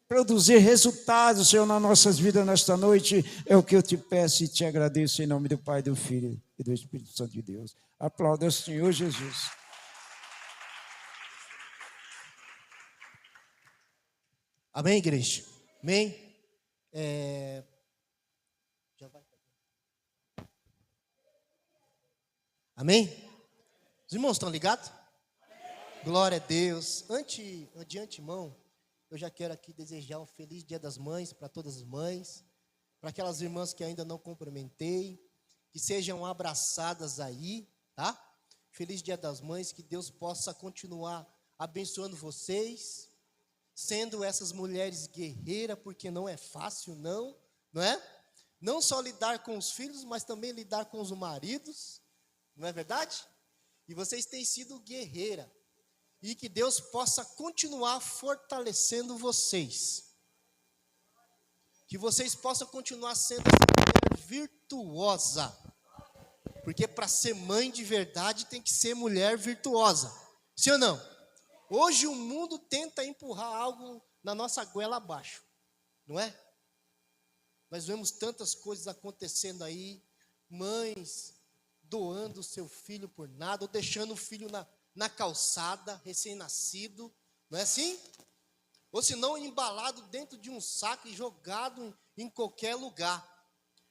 produzir resultados, Senhor, nas nossas vidas nesta noite. É o que eu te peço e te agradeço em nome do Pai, do Filho e do Espírito Santo de Deus. Aplauda o Senhor Jesus. Amém, igreja? Amém? Já vai. Amém? Os irmãos estão ligados? Glória a Deus. De antemão, eu já quero aqui desejar um feliz Dia das Mães para todas as mães, para aquelas irmãs que ainda não cumprimentei, que sejam abraçadas aí, tá? Feliz Dia das Mães, que Deus possa continuar abençoando vocês, sendo essas mulheres guerreiras, porque não é fácil, não é? Não só lidar com os filhos, mas também lidar com os maridos, não é verdade? E vocês têm sido guerreira. E que Deus possa continuar fortalecendo vocês. Que vocês possam continuar sendo essa mulher virtuosa. Porque para ser mãe de verdade tem que ser mulher virtuosa. Sim ou não? Hoje o mundo tenta empurrar algo na nossa goela abaixo. Não é? Nós vemos tantas coisas acontecendo aí. Mães doando o seu filho por nada, ou deixando o filho na calçada, recém-nascido, não é assim? Ou se não, embalado dentro de um saco e jogado em qualquer lugar.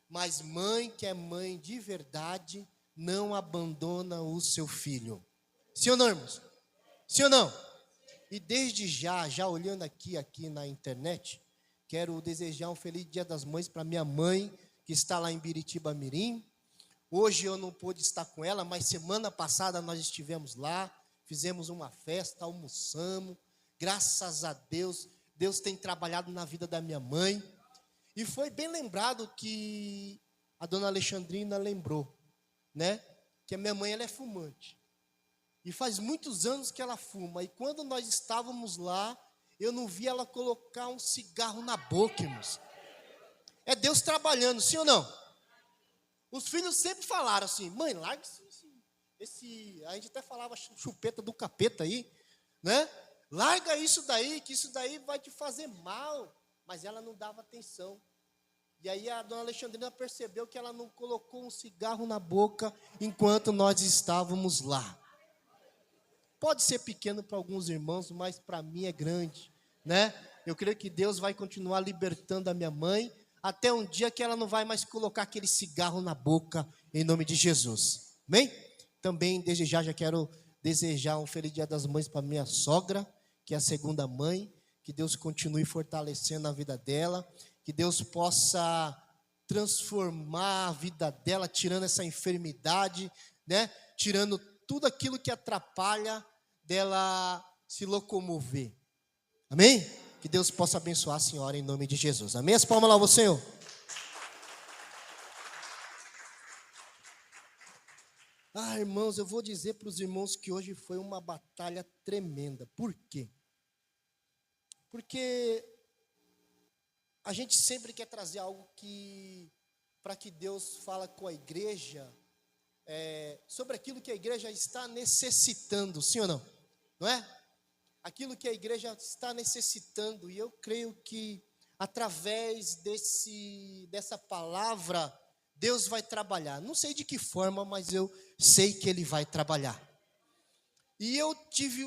Mas mãe que é mãe de verdade, não abandona o seu filho. Sim ou não, irmãos? Sim ou não? E desde já olhando aqui na internet, quero desejar um feliz Dia das Mães para minha mãe, que está lá em Biritiba Mirim. Hoje eu não pude estar com ela, mas semana passada nós estivemos lá, fizemos uma festa, almoçamos. Graças a Deus, Deus tem trabalhado na vida da minha mãe. E foi bem lembrado que a dona Alexandrina lembrou, né? Que a minha mãe ela é fumante. E faz muitos anos que ela fuma. E quando nós estávamos lá, eu não vi ela colocar um cigarro na boca, irmãos. É Deus trabalhando, sim ou não? Os filhos sempre falaram assim, mãe, larga esse a gente até falava chupeta do capeta aí, né? Larga isso daí, que isso daí vai te fazer mal. Mas ela não dava atenção. E aí a dona Alexandrina percebeu que ela não colocou um cigarro na boca enquanto nós estávamos lá. Pode ser pequeno para alguns irmãos, mas para mim é grande, né? Eu creio que Deus vai continuar libertando a minha mãe, até um dia que ela não vai mais colocar aquele cigarro na boca, em nome de Jesus. Amém? Também, desde já quero desejar um feliz Dia das Mães para minha sogra, que é a segunda mãe. Que Deus continue fortalecendo a vida dela. Que Deus possa transformar a vida dela, tirando essa enfermidade, né? Tirando tudo aquilo que atrapalha dela se locomover. Amém? Que Deus possa abençoar a senhora em nome de Jesus. Amém? As palmas lá ao Senhor. Irmãos, eu vou dizer para os irmãos que hoje foi uma batalha tremenda. Por quê? Porque a gente sempre quer trazer algo para que Deus fala com a igreja, sobre aquilo que a igreja está necessitando, sim ou não? Não é? Aquilo que a igreja está necessitando, e eu creio que através dessa palavra, Deus vai trabalhar. Não sei de que forma, mas eu sei que Ele vai trabalhar. E eu tive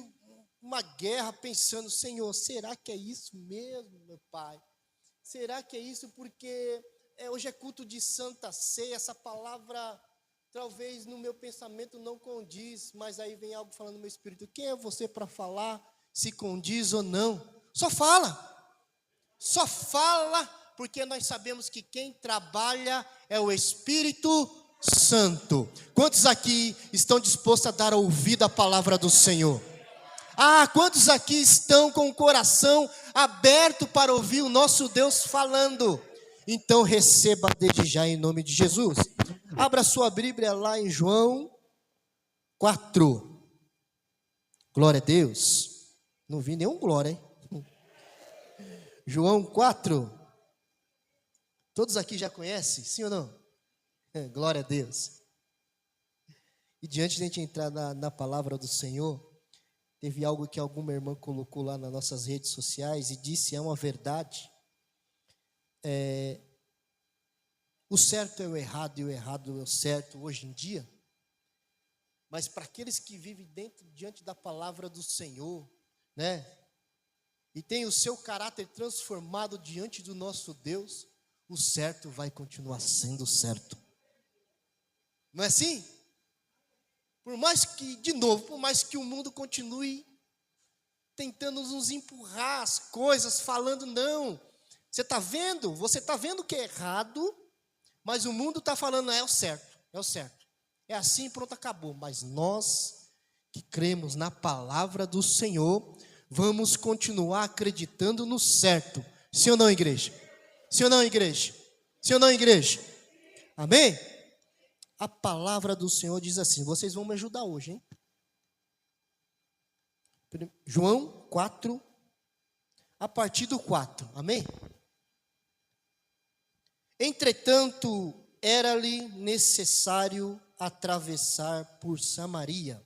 uma guerra pensando, Senhor, será que é isso mesmo, meu Pai? Será que é isso? Porque hoje é culto de Santa Ceia, essa palavra talvez no meu pensamento não condiz, mas aí vem algo falando no meu espírito, quem é você para falar se condiz ou não? Só fala, porque nós sabemos que quem trabalha é o Espírito Santo. Quantos aqui estão dispostos a dar ouvido à palavra do Senhor? Quantos aqui estão com o coração aberto para ouvir o nosso Deus falando? Então receba desde já em nome de Jesus. Abra sua Bíblia lá em João 4. Glória a Deus. Não vi nenhum glória, hein? João 4. Todos aqui já conhecem, sim ou não? Glória a Deus. E diante de a gente entrar na palavra do Senhor, teve algo que alguma irmã colocou lá nas nossas redes sociais e disse, é uma verdade. O certo é o errado e o errado é o certo hoje em dia. Mas para aqueles que vivem diante da palavra do Senhor, né? E tem o seu caráter transformado diante do nosso Deus, o certo vai continuar sendo certo. Não é assim? Por mais que o mundo continue tentando nos empurrar as coisas, falando não. Você está vendo que é errado, mas o mundo está falando, é o certo, é o certo. É assim, pronto, acabou. Mas nós que cremos na palavra do Senhor, vamos continuar acreditando no certo. Sim ou não, igreja? Sim ou não, igreja? Sim ou não, igreja? Amém? A palavra do Senhor diz assim, vocês vão me ajudar hoje, hein? João 4, a partir do 4, amém? Entretanto, era-lhe necessário atravessar por Samaria.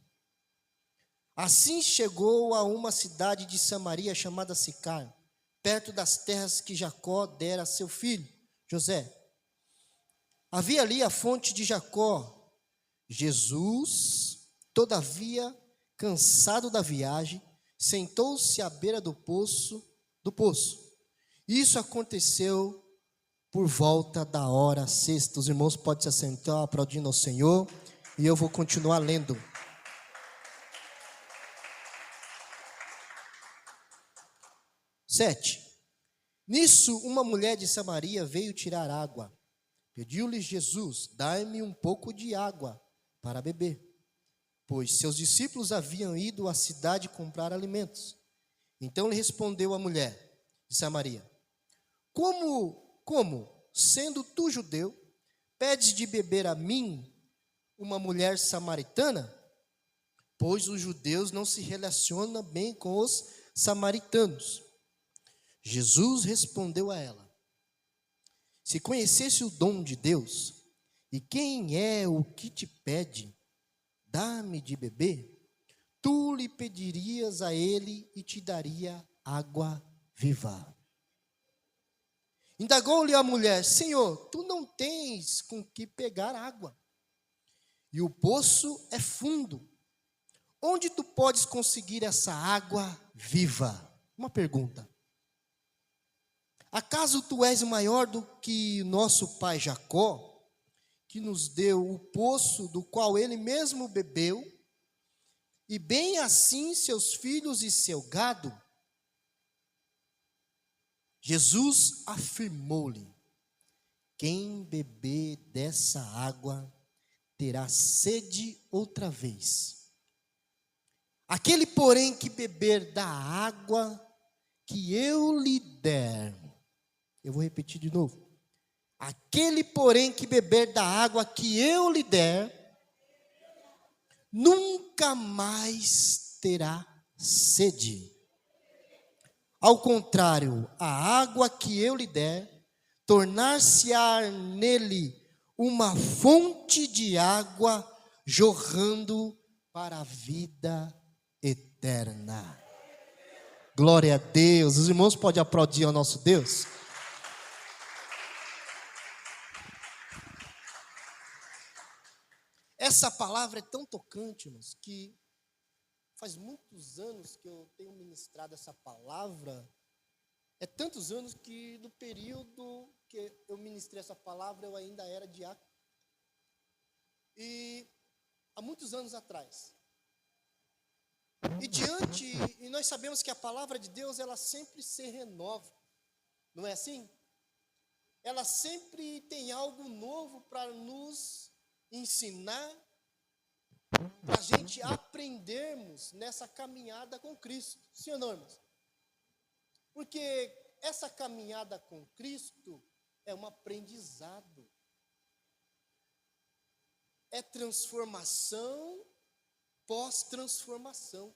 Assim chegou a uma cidade de Samaria chamada Sicar, perto das terras que Jacó dera a seu filho, José. Havia ali a fonte de Jacó. Jesus, todavia, cansado da viagem, sentou-se à beira do poço. Isso aconteceu por volta da hora sexta. Os irmãos podem se assentar aplaudindo ao Senhor, e eu vou continuar lendo. Sete. Nisso, uma mulher de Samaria veio tirar água. Pediu-lhe Jesus, dai-me um pouco de água para beber, pois seus discípulos haviam ido à cidade comprar alimentos. Então lhe respondeu a mulher de Samaria, como, sendo tu judeu, pedes de beber a mim, uma mulher samaritana? Pois os judeus não se relacionam bem com os samaritanos. Jesus respondeu a ela, se conhecesse o dom de Deus, e quem é o que te pede, dá-me de beber, tu lhe pedirias a ele e te daria água viva. Indagou-lhe a mulher, Senhor, tu não tens com que pegar água, e o poço é fundo. Onde tu podes conseguir essa água viva? Uma pergunta. Acaso tu és maior do que nosso pai Jacó, que nos deu o poço do qual ele mesmo bebeu, e bem assim seus filhos e seu gado? Jesus afirmou-lhe, quem beber dessa água terá sede outra vez. Aquele, porém, que beber da água que eu lhe der, eu vou repetir de novo. Aquele, porém, que beber da água que eu lhe der, nunca mais terá sede. Ao contrário, a água que eu lhe der, tornar-se-á nele uma fonte de água jorrando para a vida eterna. Glória a Deus. Os irmãos podem aplaudir ao nosso Deus? Essa palavra é tão tocante, irmãos, que faz muitos anos que eu tenho ministrado essa palavra. É tantos anos que no período que eu ministrei essa palavra, eu ainda era diácono. E há muitos anos atrás. E nós sabemos que a palavra de Deus, ela sempre se renova. Não é assim? Ela sempre tem algo novo para nos ensinar, para a gente aprendermos nessa caminhada com Cristo. Sim ou não, irmãos? Porque essa caminhada com Cristo é um aprendizado. É transformação pós-transformação.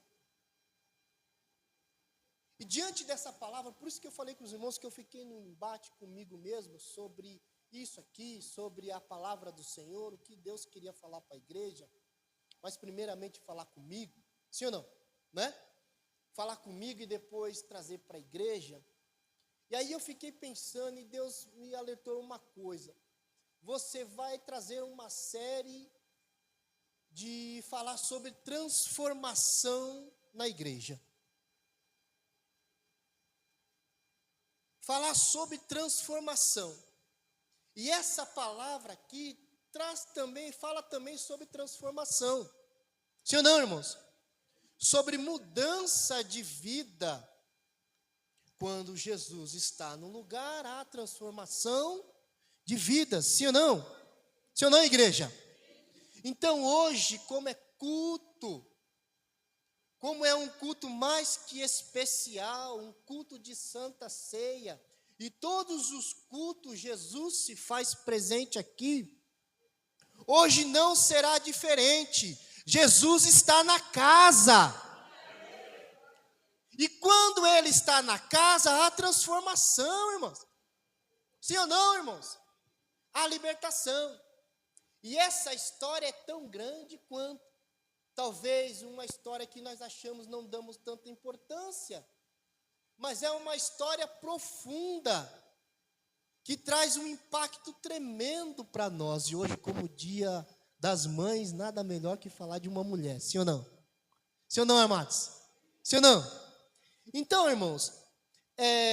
E diante dessa palavra, por isso que eu falei com os irmãos que eu fiquei num embate comigo mesmo sobre isso aqui, sobre a palavra do Senhor, o que Deus queria falar para a igreja, mas primeiramente falar comigo, sim ou não? Né? falar comigo e depois trazer para a igreja. E aí eu fiquei pensando e Deus me alertou uma coisa. Você vai trazer uma série de falar sobre transformação na igreja. Falar sobre transformação. E essa palavra aqui fala também sobre transformação. Sim ou não, irmãos? Sobre mudança de vida. Quando Jesus está no lugar, há transformação de vida. Sim ou não? Sim ou não, igreja? Então hoje, como é culto, como é um culto mais que especial, um culto de Santa Ceia, e todos os cultos Jesus se faz presente aqui, hoje não será diferente. Jesus está na casa. E quando Ele está na casa, há transformação, irmãos. Sim ou não, irmãos? Há libertação. E essa história é tão grande quanto, talvez, uma história que nós achamos não damos tanta importância, mas é uma história profunda, que traz um impacto tremendo para nós. E hoje, como Dia das Mães, nada melhor que falar de uma mulher, sim ou não? Sim ou não, amados? Sim ou não? Então, irmãos,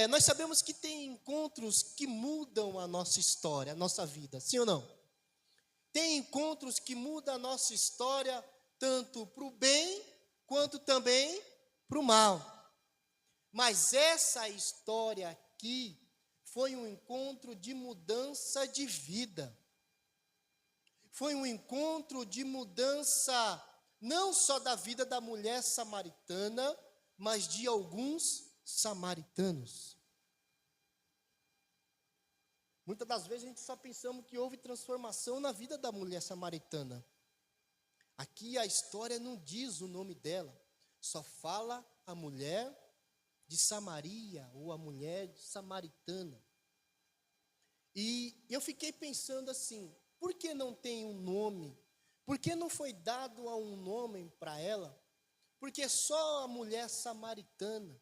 nós sabemos que tem encontros que mudam a nossa história, a nossa vida, sim ou não? Tem encontros que mudam a nossa história, tanto para o bem, quanto também para o mal. Mas essa história aqui foi um encontro de mudança de vida. Foi um encontro de mudança, não só da vida da mulher samaritana, mas de alguns samaritanos. Muitas das vezes a gente só pensamos que houve transformação na vida da mulher samaritana. Aqui a história não diz o nome dela, só fala a mulher de Samaria, ou a mulher samaritana. E eu fiquei pensando assim, por que não tem um nome? Por que não foi dado um nome para ela? Porque só a mulher samaritana.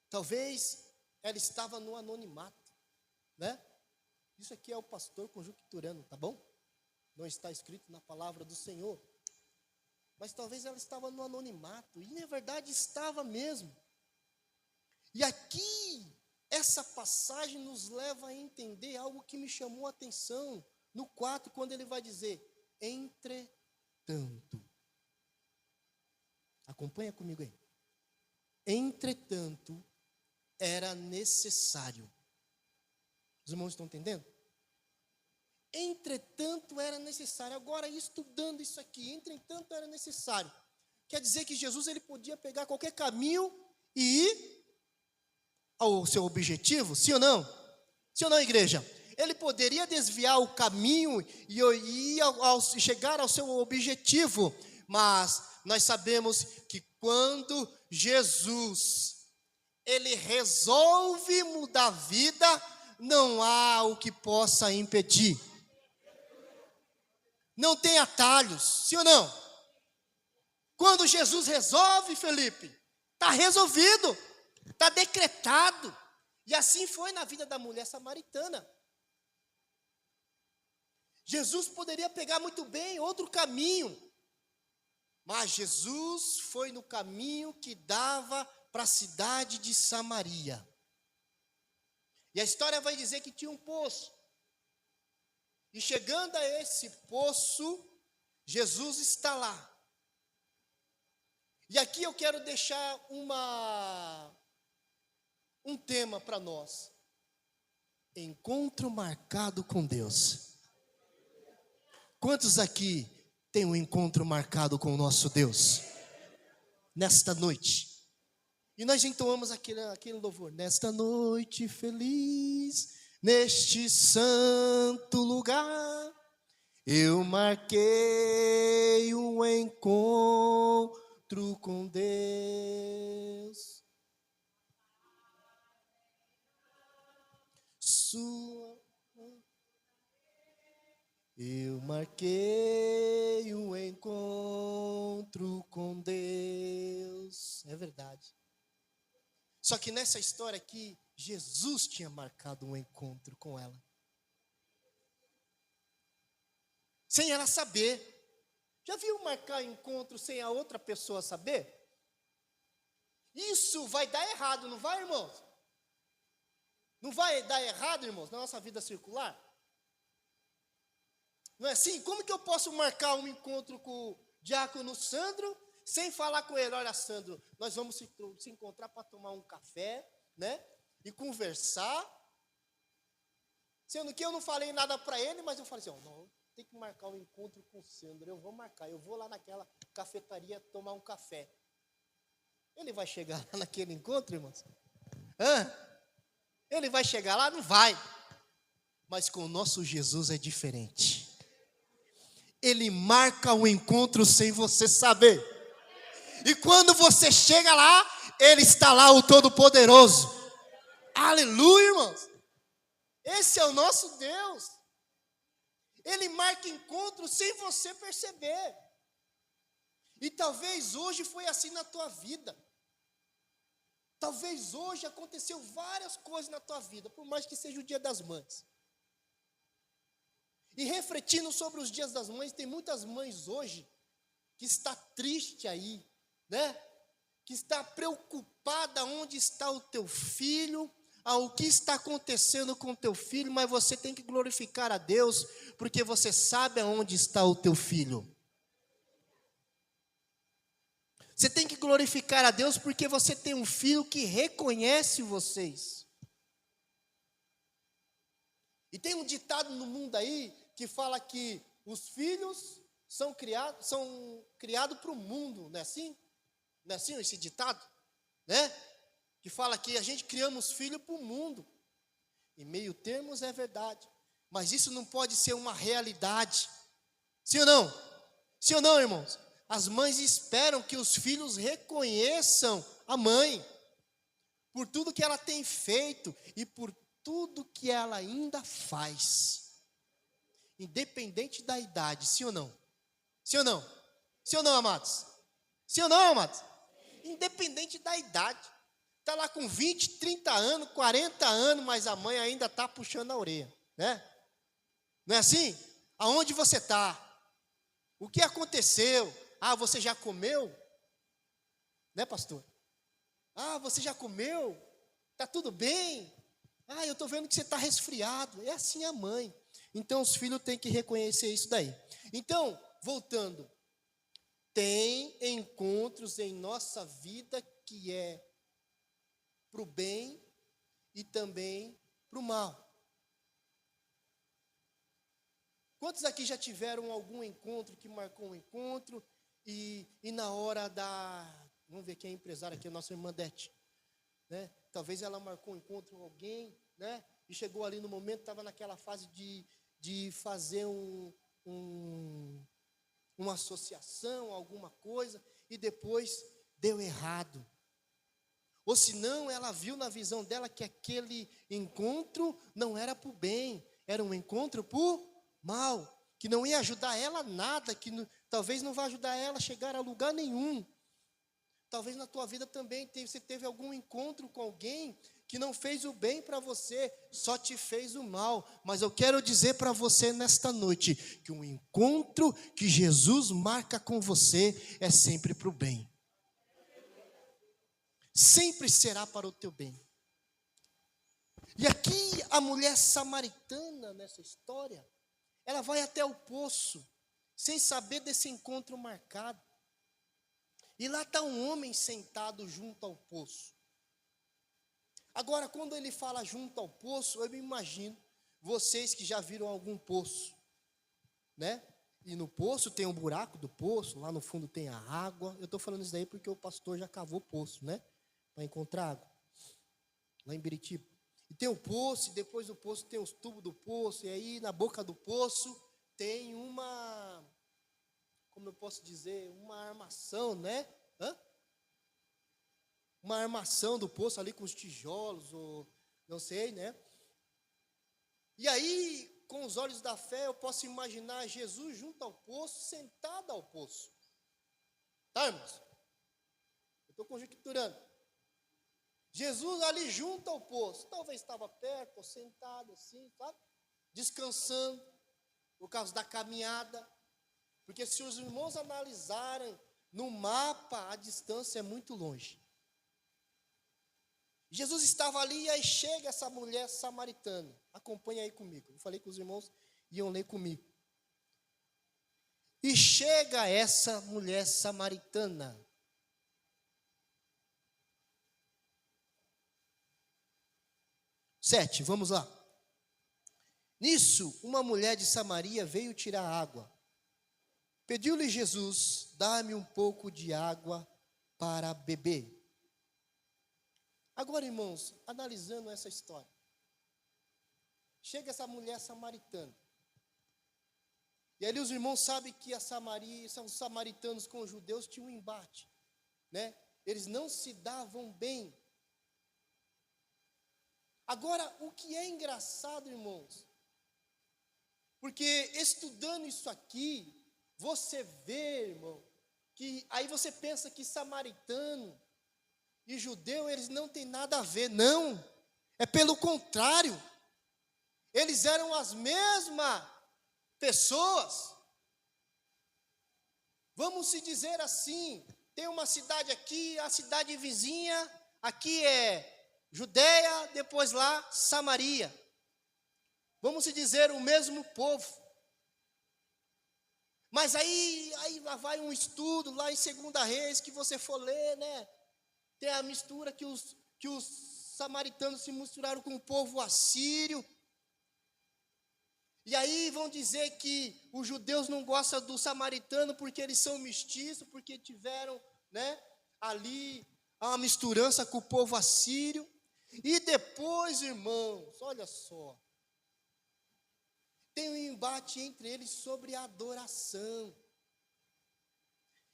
Talvez ela estava no anonimato, né? Isso aqui é o pastor conjecturando, tá bom? Não está escrito na palavra do Senhor. Mas talvez ela estava no anonimato, e na verdade estava mesmo. E aqui, essa passagem nos leva a entender algo que me chamou a atenção, no 4, quando ele vai dizer, entretanto. Acompanha comigo aí. Entretanto, era necessário. Os irmãos estão entendendo? Entretanto, era necessário. Agora, estudando isso aqui, entretanto, era necessário. Quer dizer que Jesus ele podia pegar qualquer caminho e ir ao seu objetivo? Sim ou não? Sim ou não, igreja? Ele poderia desviar o caminho e ir chegar ao seu objetivo. Mas nós sabemos que quando Jesus ele resolve mudar a vida, não há o que possa impedir. Não tem atalhos, sim ou não? Quando Jesus resolve, Felipe, está resolvido, está decretado. E assim foi na vida da mulher samaritana. Jesus poderia pegar muito bem outro caminho, mas Jesus foi no caminho que dava para a cidade de Samaria. E a história vai dizer que tinha um poço. E chegando a esse poço, Jesus está lá. E aqui eu quero deixar um tema para nós. Encontro marcado com Deus. Quantos aqui têm um encontro marcado com o nosso Deus? Nesta noite. E nós entoamos aquele louvor. Nesta noite feliz, neste santo lugar, eu marquei um encontro com Deus. Sua Eu marquei um encontro com Deus. É verdade. Só que nessa história aqui, Jesus tinha marcado um encontro com ela. Sem ela saber. Já viu marcar encontro sem a outra pessoa saber? Isso vai dar errado, não vai, irmãos? Não vai dar errado, irmãos, na nossa vida circular? Não é assim? Como que eu posso marcar um encontro com o diácono Sandro sem falar com ele? Olha, Sandro, nós vamos se encontrar para tomar um café, né? E conversar. Sendo que eu não falei nada para ele, mas eu falei assim, não, tem que marcar um encontro com o Sandro. Eu vou marcar, eu vou lá naquela cafetaria tomar um café. Ele vai chegar lá naquele encontro, irmãos? Ele vai chegar lá? Não vai. Mas com o nosso Jesus é diferente. Ele marca um encontro sem você saber. E quando você chega lá, ele está lá, o Todo-Poderoso. Aleluia, irmãos. Esse é o nosso Deus. Ele marca encontro sem você perceber. E talvez hoje foi assim na tua vida. Talvez hoje aconteceu várias coisas na tua vida, por mais que seja o Dia das Mães. E refletindo sobre os dias das mães, tem muitas mães hoje que está triste aí, né? Que está preocupada onde está o teu filho, o que está acontecendo com o teu filho, mas você tem que glorificar a Deus, porque você sabe aonde está o teu filho. Você tem que glorificar a Deus, porque você tem um filho que reconhece vocês. E tem um ditado no mundo aí, que fala que os filhos são criados para o mundo, não é assim? Não é assim esse ditado? Né? Que fala que a gente criamos filho para o mundo. Em meio termos é verdade. Mas isso não pode ser uma realidade. Sim ou não? Sim ou não, irmãos? As mães esperam que os filhos reconheçam a mãe. Por tudo que ela tem feito e por tudo que ela ainda faz. Independente da idade, sim ou não? Sim ou não? Sim ou não, amados? Sim ou não, amados? Independente da idade. Está lá com 20, 30 anos, 40 anos, mas a mãe ainda está puxando a orelha, né? Não é assim? Aonde você está? O que aconteceu? Você já comeu? Né, pastor? Você já comeu? Está tudo bem? Eu estou vendo que você está resfriado. É assim a mãe. Então, os filhos têm que reconhecer isso daí. Então, voltando. Tem encontros em nossa vida que é para o bem e também para o mal. Quantos aqui já tiveram algum encontro que marcou um encontro e na hora vamos ver quem é empresária aqui, a nossa irmã Dete, né? Talvez ela marcou um encontro com alguém, né? E chegou ali no momento, estava naquela fase de fazer uma associação, alguma coisa, e depois deu errado. Ou senão ela viu na visão dela que aquele encontro não era para o bem, era um encontro para o mal, que não ia ajudar ela nada, talvez não vá ajudar ela a chegar a lugar nenhum. Talvez na tua vida também você teve algum encontro com alguém que não fez o bem para você, só te fez o mal. Mas eu quero dizer para você nesta noite, que um encontro que Jesus marca com você é sempre para o bem. Sempre será para o teu bem. E aqui a mulher samaritana nessa história, ela vai até o poço, sem saber desse encontro marcado. E lá está um homem sentado junto ao poço. Agora, quando ele fala junto ao poço, eu me imagino, vocês que já viram algum poço, né? E no poço tem um buraco do poço, lá no fundo tem a água. Eu estou falando isso daí porque o pastor já cavou poço, né? Para encontrar água, lá em Biritiba. E tem o poço, e depois do poço tem os tubos do poço, e aí na boca do poço tem como eu posso dizer, uma armação, né? Uma armação do poço ali com os tijolos, ou não sei, né? E aí com os olhos da fé, eu posso imaginar Jesus junto ao poço, sentado ao poço. Tá, irmãos? Eu estou conjecturando. Jesus ali junto ao poço, talvez estava perto, ou sentado assim, sabe? Descansando, por causa da caminhada. Porque se os irmãos analisarem no mapa, a distância é muito longe. Jesus estava ali e aí chega essa mulher samaritana. Acompanha aí comigo. Eu falei que os irmãos iam ler comigo. E chega essa mulher samaritana. Sete, vamos lá. Nisso, uma mulher de Samaria veio tirar água. Pediu-lhe Jesus, dá-me um pouco de água para beber. Agora, irmãos, analisando essa história. Chega essa mulher samaritana. E ali os irmãos sabem que a Samaria, os samaritanos com os judeus tinham um embate, né? Eles não se davam bem. Agora, o que é engraçado, irmãos, porque estudando isso aqui, você vê, irmão, que aí você pensa que samaritano e judeu, eles não têm nada a ver. Não, é pelo contrário. Eles eram as mesmas pessoas. Vamos se dizer assim, tem uma cidade aqui, a cidade vizinha, aqui é Judeia, depois lá Samaria. Vamos se dizer o mesmo povo. Mas aí lá vai um estudo, lá em 2 Reis, que você for ler, né? Tem a mistura que os samaritanos se misturaram com o povo assírio. E aí vão dizer que os judeus não gostam do samaritano porque eles são mestiços, porque tiveram, né, ali uma misturança com o povo assírio. E depois, irmãos, olha só, tem um embate entre eles sobre a adoração.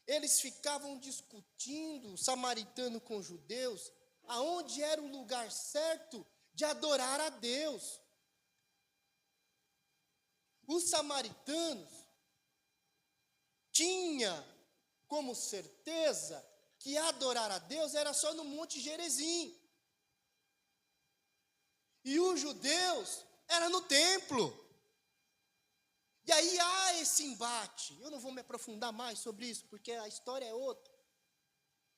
Eles ficavam discutindo, samaritano com judeus, aonde era o lugar certo de adorar a Deus. Os samaritanos tinham como certeza que adorar a Deus era só no Monte Gerizim. E os judeus era no templo. E aí há esse embate. Eu não vou me aprofundar mais sobre isso, porque a história é outra.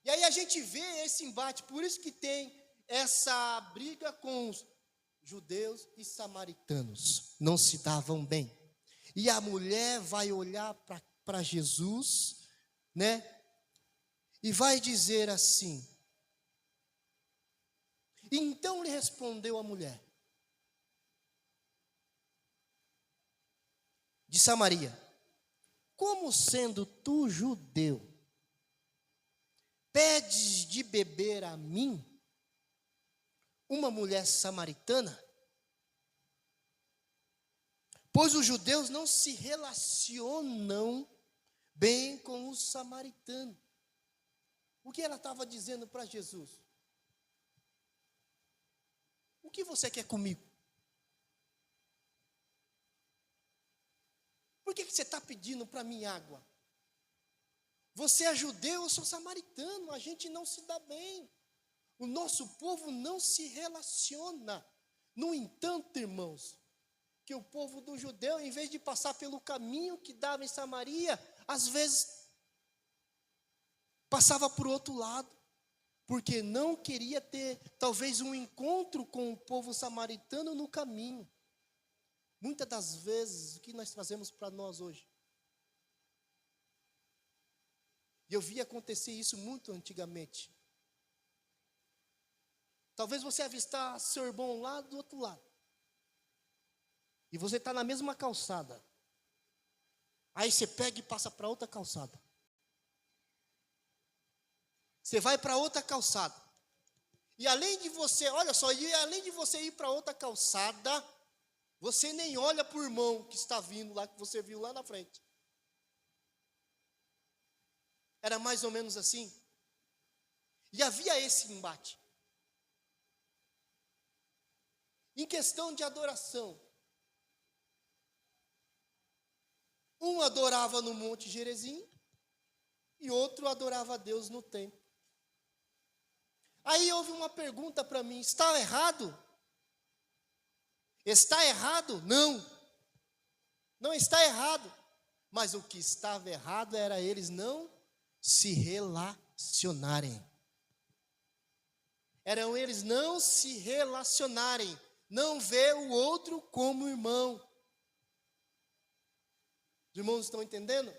E aí a gente vê esse embate, por isso que tem essa briga com os judeus e samaritanos. Não se davam bem. E a mulher vai olhar para Jesus, né? E vai dizer assim. Então lhe respondeu a mulher de Samaria: como sendo tu judeu, pedes de beber a mim, uma mulher samaritana? Pois os judeus não se relacionam bem com os samaritanos. O que ela estava dizendo para Jesus? O que você quer comigo? Por que você está pedindo para mim água? Você é judeu, eu sou samaritano, a gente não se dá bem. O nosso povo não se relaciona. No entanto, irmãos, que o povo do judeu, em vez de passar pelo caminho que dava em Samaria, às vezes passava por outro lado, porque não queria ter talvez um encontro com o povo samaritano no caminho. Muitas das vezes, o que nós trazemos para nós hoje? E eu vi acontecer isso muito antigamente. Talvez você avistar seu irmão lá do outro lado. E você está na mesma calçada. Aí você pega e passa para outra calçada. Você vai para outra calçada. E além de você, olha só, e além de você ir para outra calçada, você nem olha para o irmão que está vindo lá, que você viu lá na frente. Era mais ou menos assim. E havia esse embate. Em questão de adoração. Um adorava no Monte Gerizim e outro adorava a Deus no templo. Aí houve uma pergunta para mim: está errado? Está errado? Não. Não está errado. Mas o que estava errado era eles não se relacionarem. Eram eles não se relacionarem, não ver o outro como irmão. Os irmãos estão entendendo?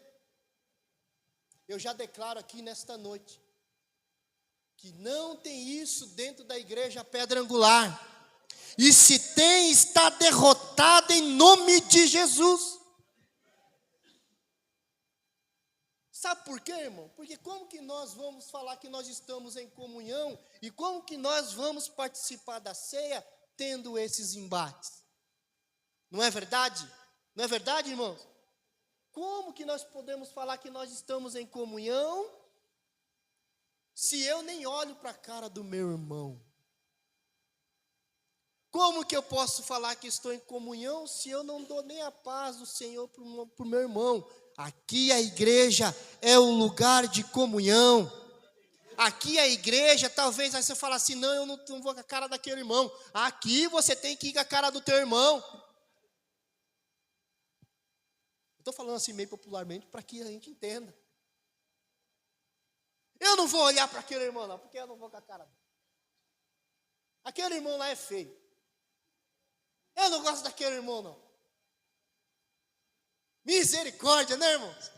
Eu já declaro aqui nesta noite que não tem isso dentro da igreja Pedra Angular. E se tem, está derrotado em nome de Jesus. Sabe por quê, irmão? Porque como que nós vamos falar que nós estamos em comunhão e como que nós vamos participar da ceia tendo esses embates? Não é verdade? Não é verdade, irmãos? Como que nós podemos falar que nós estamos em comunhão se eu nem olho para a cara do meu irmão? Como que eu posso falar que estou em comunhão se eu não dou nem a paz do Senhor para o meu irmão? Aqui a igreja é o lugar de comunhão. Aqui a igreja, talvez aí você fala assim: não, eu não vou com a cara daquele irmão. Aqui você tem que ir com a cara do teu irmão. Estou falando assim meio popularmente para que a gente entenda. Eu não vou olhar para aquele irmão não, porque eu não vou com a cara dele. Aquele irmão lá é feio. Eu não gosto daquele irmão não. Misericórdia, né, irmãos?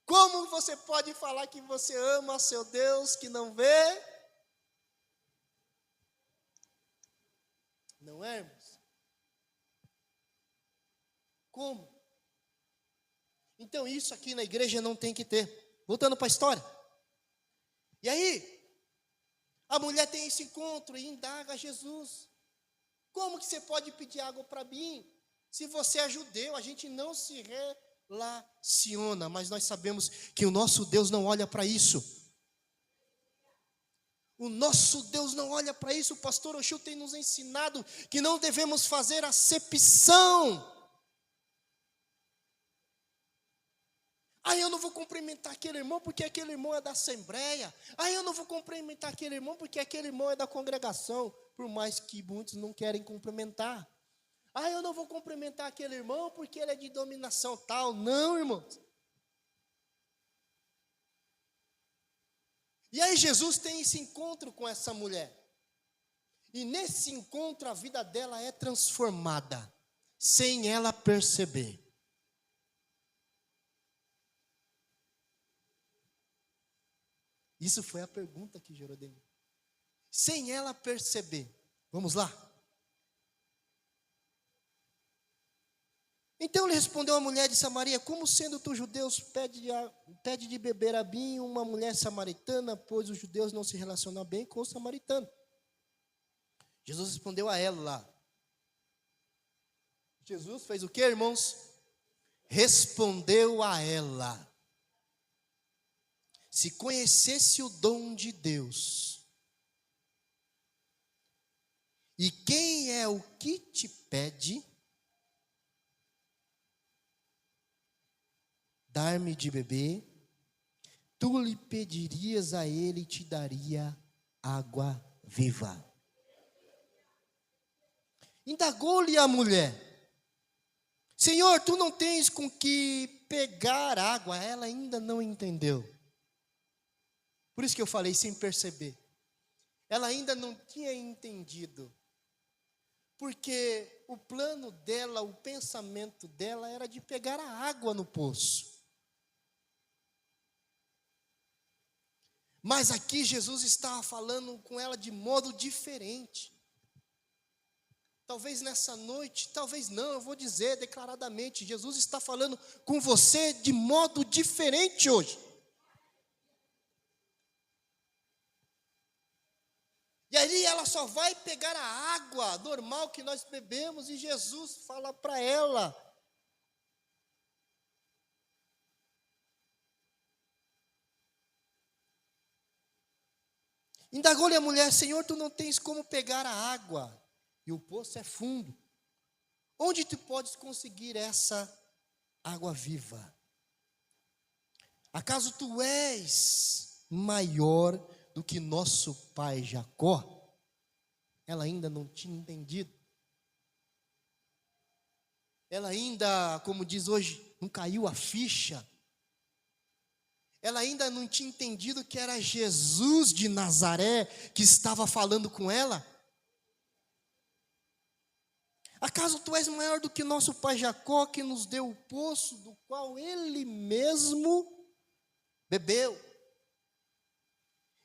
Como você pode falar que você ama seu Deus que não vê? Não é, irmãos? Como? Então isso aqui na igreja não tem que ter. Voltando para a história. E aí, a mulher tem esse encontro e indaga a Jesus: como que você pode pedir água para mim? Se você é judeu, a gente não se relaciona, mas nós sabemos que o nosso Deus não olha para isso. O nosso Deus não olha para isso. O pastor Oxu tem nos ensinado que não devemos fazer acepção. Aí eu não vou cumprimentar aquele irmão porque aquele irmão é da assembleia. Aí eu não vou cumprimentar aquele irmão porque aquele irmão é da congregação, por mais que muitos não querem cumprimentar. Aí eu não vou cumprimentar aquele irmão porque ele é de dominação tal. Não, irmãos. E aí Jesus tem esse encontro com essa mulher. E nesse encontro a vida dela é transformada, sem ela perceber. Isso foi a pergunta que gerou de mim. Sem ela perceber. Vamos lá? Então ele respondeu à mulher de Samaria: como sendo tu judeus pede de beber a mim uma mulher samaritana, pois os judeus não se relacionam bem com os samaritanos. Jesus respondeu a ela. Jesus fez o que, irmãos? Respondeu a ela: se conhecesse o dom de Deus, e quem é o que te pede dar-me de beber, tu lhe pedirias a ele e te daria água viva. Indagou-lhe a mulher: Senhor, tu não tens com que pegar água? Ela ainda não entendeu. Por isso que eu falei sem perceber. Ela ainda não tinha entendido. Porque o plano dela, o pensamento dela era de pegar a água no poço. Mas aqui Jesus estava falando com ela de modo diferente. Talvez nessa noite, talvez não, eu vou dizer declaradamente, Jesus está falando com você de modo diferente hoje. E ali ela só vai pegar a água normal que nós bebemos e Jesus fala para ela: indagou-lhe a mulher: Senhor, tu não tens como pegar a água, e o poço é fundo. Onde tu podes conseguir essa água viva. Acaso tu és maior do que nosso pai Jacó? Ela ainda não tinha entendido. Ela ainda, como diz hoje, não caiu a ficha. Ela ainda não tinha entendido que era Jesus de Nazaré que estava falando com ela. Acaso tu és maior do que nosso pai Jacó, que nos deu o poço do qual ele mesmo bebeu?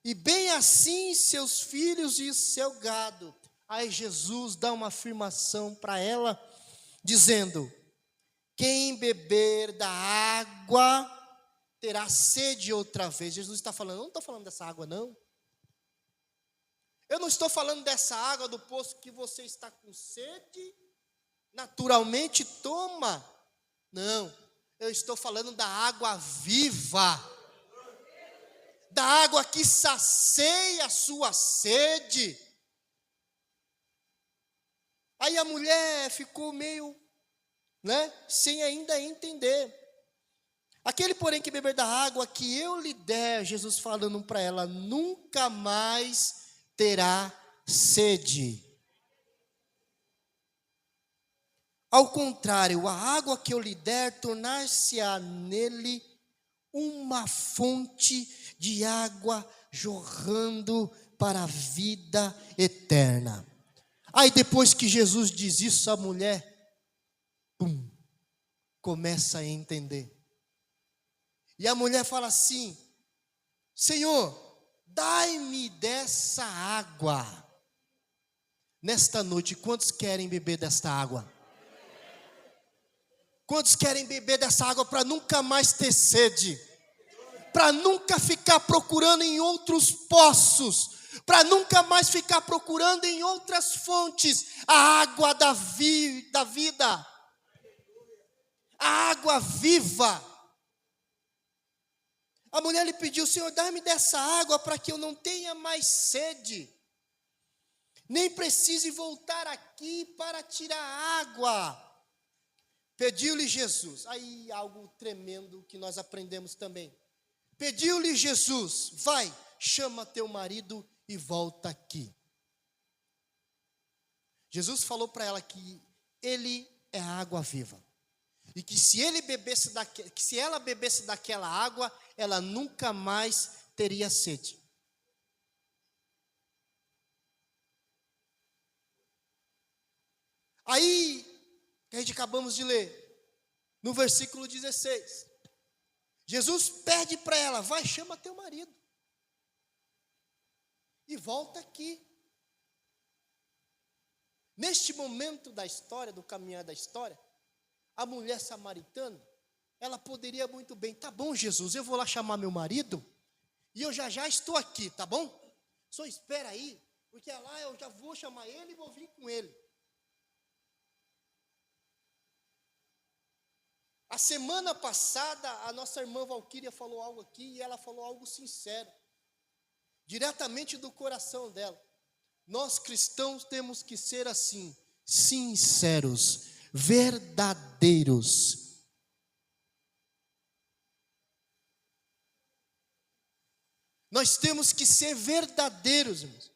E bem assim seus filhos e seu gado. Aí Jesus dá uma afirmação para ela, dizendo: quem beber da água terá sede outra vez. Jesus está falando, eu não estou falando dessa água não. Eu não estou falando dessa água do poço que você está com sede, naturalmente toma. Não, eu estou falando da água viva. Da água que sacia a sua sede. Aí a mulher ficou meio, sem ainda entender. Aquele, porém, que beber da água que eu lhe der, Jesus falando para ela, nunca mais terá sede. Ao contrário, a água que eu lhe der, tornar-se-á nele uma fonte de água jorrando para a vida eterna. Aí depois que Jesus diz isso, a mulher, começa a entender. E a mulher fala assim: Senhor, dai-me dessa água. Nesta noite, quantos querem beber desta água? Quantos querem beber dessa água para nunca mais ter sede? Para nunca ficar procurando em outros poços, para nunca mais ficar procurando em outras fontes, a água da vida, a água viva. A mulher lhe pediu: Senhor, dá-me dessa água para que eu não tenha mais sede, nem precise voltar aqui para tirar água. Pediu-lhe Jesus, aí algo tremendo que nós aprendemos também. Pediu-lhe Jesus: vai, chama teu marido e volta aqui. Jesus falou para ela que ele é a água viva. E que se ela bebesse daquela água, ela nunca mais teria sede. Aí, que a gente acabamos de ler, no versículo 16, Jesus pede para ela: vai, chama teu marido e volta aqui. Neste momento da história, do caminhar da história, a mulher samaritana, ela poderia muito bem: tá bom, Jesus, eu vou lá chamar meu marido e eu já estou aqui, tá bom? Só espera aí, porque lá eu já vou chamar ele e vou vir com ele. A semana passada, a nossa irmã Valquíria falou algo aqui, e ela falou algo sincero, diretamente do coração dela. Nós cristãos temos que ser assim, sinceros, verdadeiros. Nós temos que ser verdadeiros, irmãos.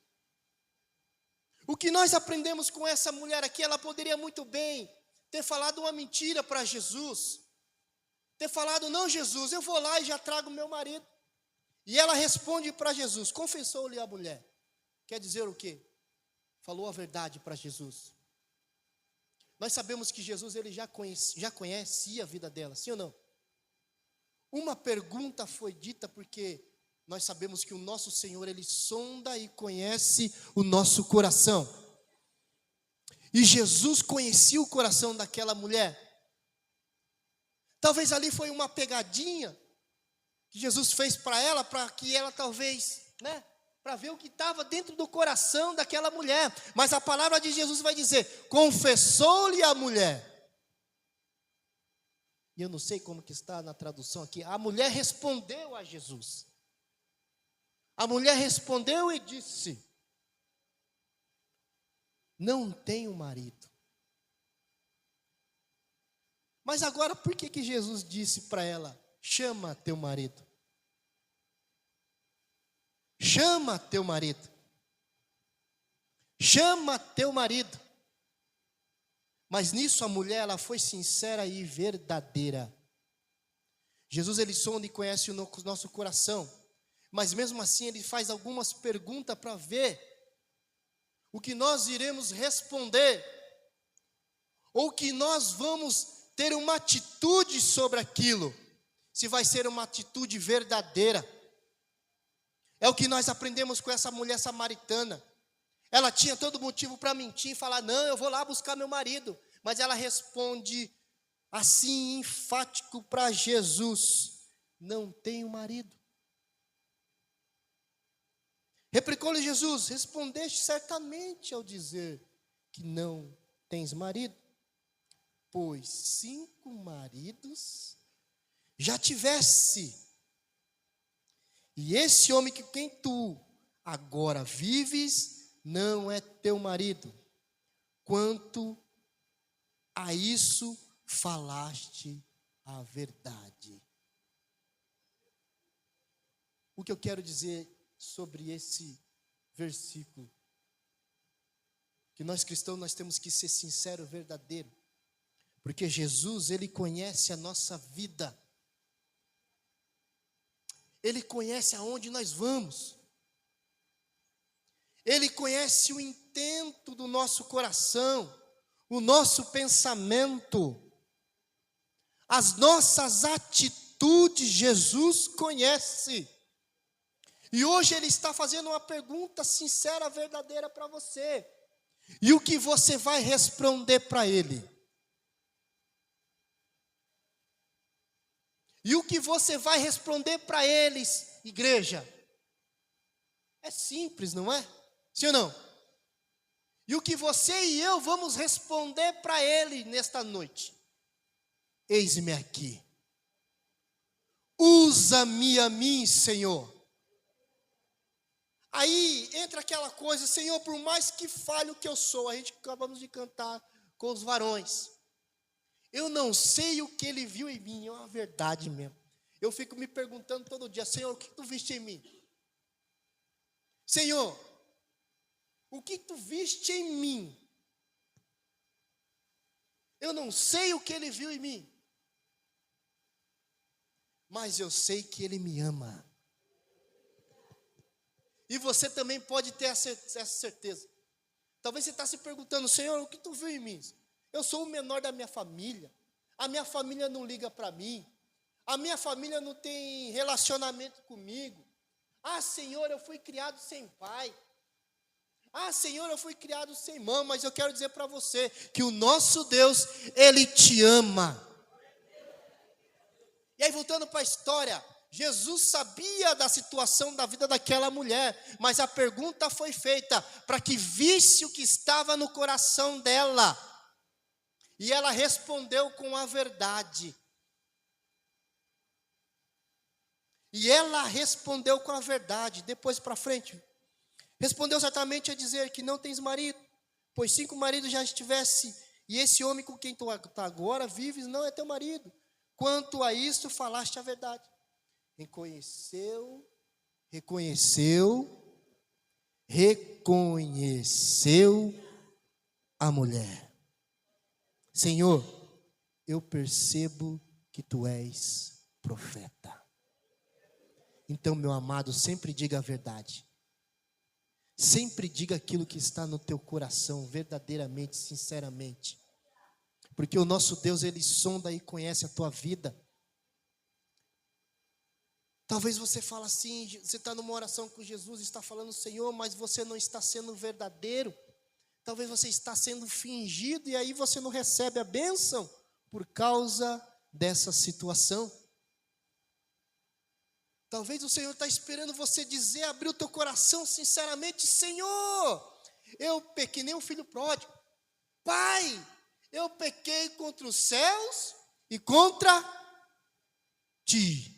O que nós aprendemos com essa mulher aqui, ela poderia muito bem ter falado uma mentira para Jesus, ter falado: não, Jesus, eu vou lá e já trago meu marido. E ela responde para Jesus, confessou-lhe a mulher. Quer dizer o quê? Falou a verdade para Jesus. Nós sabemos que Jesus, ele já conhecia a vida dela, sim ou não? Uma pergunta foi dita, porque nós sabemos que o nosso Senhor, ele sonda e conhece o nosso coração. E Jesus conhecia o coração daquela mulher. Talvez ali foi uma pegadinha que Jesus fez para ela, para que ela talvez, para ver o que estava dentro do coração daquela mulher. Mas a palavra de Jesus vai dizer: confessou-lhe a mulher. E eu não sei como que está na tradução aqui. A mulher respondeu a Jesus. A mulher respondeu e disse: não tenho marido. Mas agora, por que Jesus disse para ela: chama teu marido? Chama teu marido. Chama teu marido. Mas nisso a mulher, ela foi sincera e verdadeira. Jesus, ele sonda e conhece o nosso coração. Mas mesmo assim, ele faz algumas perguntas para ver o que nós iremos responder. Ou que nós vamos ter uma atitude sobre aquilo. Se vai ser uma atitude verdadeira. É o que nós aprendemos com essa mulher samaritana. Ela tinha todo motivo para mentir e falar: não, eu vou lá buscar meu marido. Mas ela responde assim, enfático para Jesus: não tenho marido. Replicou-lhe Jesus: respondeste certamente ao dizer que não tens marido, pois 5 maridos já tivesse. E esse homem que quem tu agora vives não é teu marido. Quanto a isso falaste a verdade. O que eu quero dizer sobre esse versículo? Que nós cristãos, nós temos que ser sincero, verdadeiro. Porque Jesus, ele conhece a nossa vida. Ele conhece aonde nós vamos. Ele conhece o intento do nosso coração, o nosso pensamento, as nossas atitudes. Jesus conhece. E hoje ele está fazendo uma pergunta sincera, verdadeira para você. E o que você vai responder para ele? E o que você vai responder para eles, igreja? É simples, não é? Sim ou não? E o que você e eu vamos responder para ele nesta noite? Eis-me aqui. Usa-me a mim, Senhor. Aí entra aquela coisa: Senhor, por mais que falhe o que eu sou, a gente acabamos de cantar com os varões. Eu não sei o que ele viu em mim, é uma verdade mesmo. Eu fico me perguntando todo dia: Senhor, o que tu viste em mim? Senhor, o que tu viste em mim? Eu não sei o que ele viu em mim, mas eu sei que ele me ama. E você também pode ter essa certeza. Talvez você está se perguntando: Senhor, o que tu viu em mim? Eu sou o menor da minha família. A minha família não liga para mim. A minha família não tem relacionamento comigo. Ah, Senhor, eu fui criado sem pai. Ah, Senhor, eu fui criado sem mãe. Mas eu quero dizer para você que o nosso Deus, Ele te ama. E aí, voltando para a história, Jesus sabia da situação da vida daquela mulher, mas a pergunta foi feita para que visse o que estava no coração dela. E ela respondeu com a verdade. E ela respondeu com a verdade. Depois para frente, respondeu certamente a dizer que não tens marido, pois 5 maridos já estivesse, e esse homem com quem tu agora vives não é teu marido. Quanto a isso, falaste a verdade. Reconheceu a mulher. Senhor, eu percebo que tu és profeta. Então, meu amado, sempre diga a verdade. Sempre diga aquilo que está no teu coração, verdadeiramente, sinceramente. Porque o nosso Deus, Ele sonda e conhece a tua vida. Talvez você fale assim, você está numa oração com Jesus, está falando: Senhor, mas você não está sendo verdadeiro. Talvez você está sendo fingido e aí você não recebe a bênção por causa dessa situação. Talvez o Senhor está esperando você dizer, abrir o teu coração sinceramente: Senhor, eu pequei, nem o filho pródigo. Pai, eu pequei contra os céus e contra ti.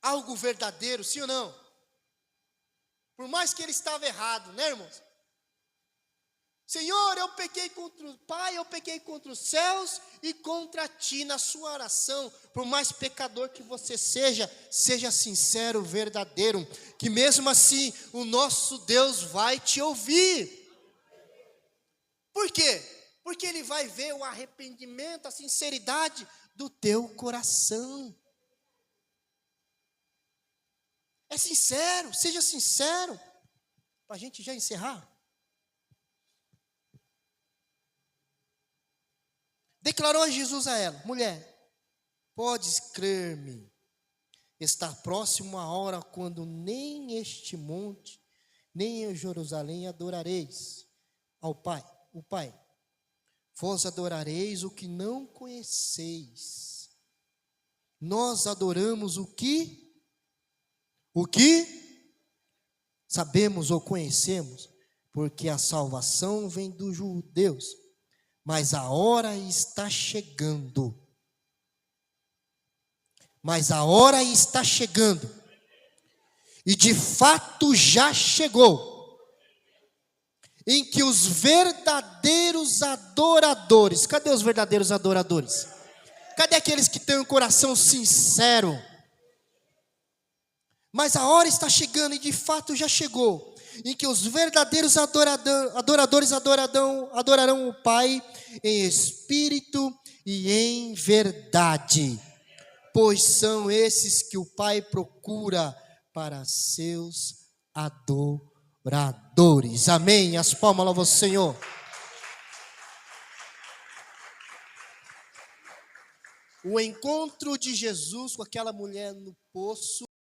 Algo verdadeiro, sim ou não? Por mais que ele estava errado, né, irmãos? Senhor, eu pequei contra o Pai, eu pequei contra os céus e contra ti. Na sua oração, por mais pecador que você seja, seja sincero, verdadeiro, que mesmo assim o nosso Deus vai te ouvir. Por quê? Porque Ele vai ver o arrependimento, a sinceridade do teu coração. É sincero, seja sincero, para a gente já encerrar. Declarou Jesus a ela: mulher, podes crer-me, está próximo a hora quando nem este monte, nem em Jerusalém adorareis ao Pai, o Pai. Vós adorareis o que não conheceis. Nós adoramos o que sabemos ou conhecemos, porque a salvação vem dos judeus. Mas a hora está chegando. E de fato já chegou. Em que os verdadeiros adoradores, cadê os verdadeiros adoradores? Cadê aqueles que têm um coração sincero? Mas a hora está chegando, e de fato já chegou, em que os verdadeiros adoradores adorarão o Pai em espírito e em verdade, pois são esses que o Pai procura para seus adoradores. Amém? As palmas louvam o Senhor. O encontro de Jesus com aquela mulher no poço